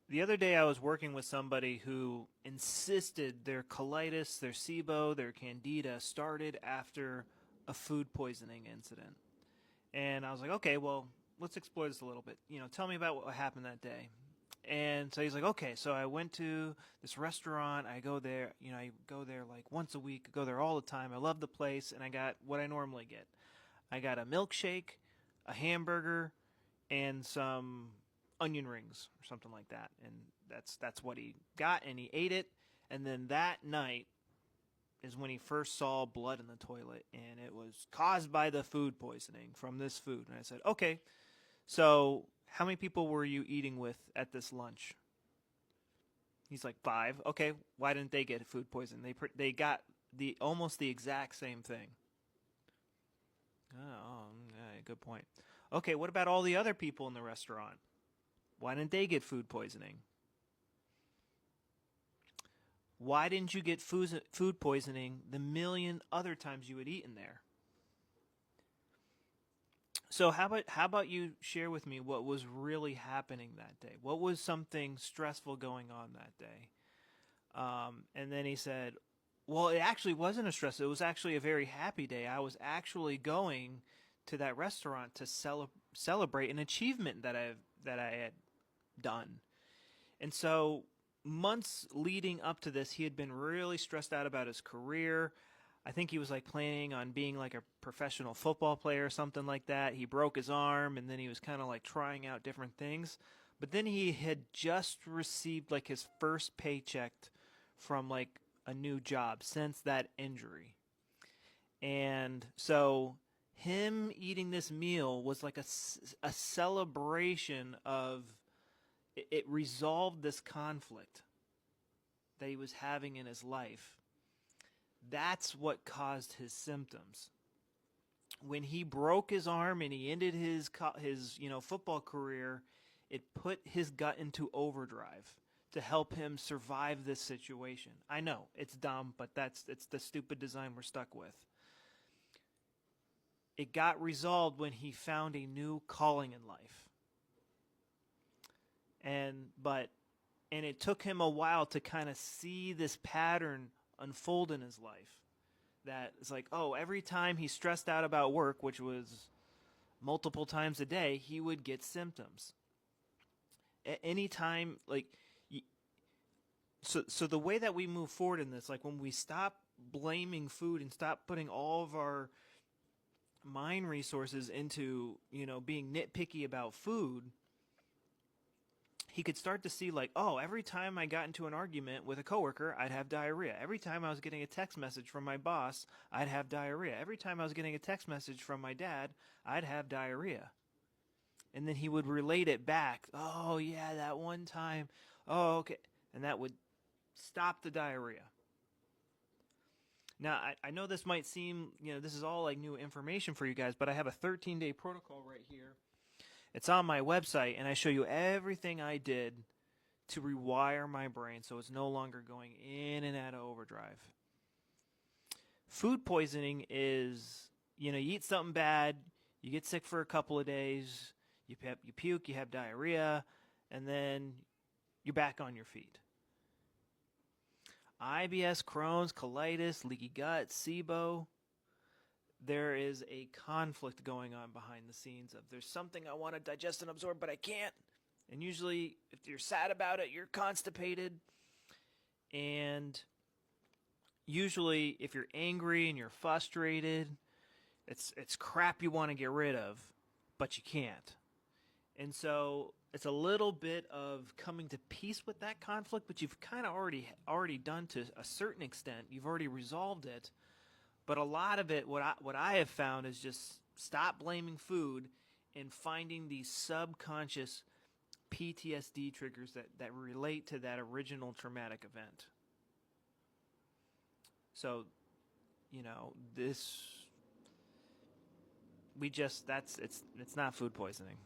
The other day I was working with somebody who insisted their colitis, their SIBO, their candida started after a food poisoning incident. And I was like, okay, well, let's explore this a little bit. Tell me about what happened that day. And so he's like, okay, so I went to this restaurant. I go there, I go there like once a week, I go there all the time. I love the place, and I got what I normally get. I got a milkshake, a hamburger, and some onion rings or something like that. And that's what he got, and he ate it. And then that night is when he first saw blood in the toilet, and it was caused by the food poisoning from this food. And I said, okay, so how many people were you eating with at this lunch? He's like, 5. Okay, why didn't they get food poisoning? They got the almost the exact same thing. Oh, yeah, good point. Okay, what about all the other people in the restaurant? Why didn't they get food poisoning? Why didn't you get food poisoning the million other times you had eaten there? So how about you share with me what was really happening that day? What was something stressful going on that day? And then he said, well, it actually wasn't a stress. It was actually a very happy day. I was actually going to that restaurant to celebrate an achievement that I had done. And so months leading up to this, he had been really stressed out about his career. I think he was like planning on being like a professional football player or something like that. He broke his arm, and then he was kind of like trying out different things. But then he had just received like his first paycheck from like a new job since that injury. And so him eating this meal was like a celebration of it resolved this conflict that he was having in his life. That's what caused his symptoms. When he broke his arm and he ended his football career, it put his gut into overdrive to help him survive this situation. I know it's dumb, but it's the stupid design we're stuck with. It got resolved when he found a new calling in life. And it took him a while to kind of see this pattern unfold in his life. That it's like, oh, every time he stressed out about work, which was multiple times a day, he would get symptoms. Anytime, like, so the way that we move forward in this, like when we stop blaming food and stop putting all of our mind resources into, being nitpicky about food, he could start to see like, oh, every time I got into an argument with a coworker, I'd have diarrhea. Every time I was getting a text message from my boss, I'd have diarrhea. Every time I was getting a text message from my dad, I'd have diarrhea. And then he would relate it back. Oh, yeah, that one time. Oh, okay. And that would stop the diarrhea. Now, I know this might seem, this is all like new information for you guys, but I have a 13-day protocol right here. It's on my website, and I show you everything I did to rewire my brain so it's no longer going in and out of overdrive. Food poisoning is, you eat something bad, you get sick for a couple of days, you puke, you have diarrhea, and then you're back on your feet. IBS, Crohn's, colitis, leaky gut, SIBO. There is a conflict going on behind the scenes of there's something I want to digest and absorb, but I can't. And usually, if you're sad about it, you're constipated. And usually, if you're angry and you're frustrated, it's crap you want to get rid of, but you can't. And so it's a little bit of coming to peace with that conflict, but you've kind of already done to a certain extent. You've already resolved it. But a lot of it, what I have found is just stop blaming food and finding these subconscious PTSD triggers that relate to that original traumatic event. So, it's not food poisoning.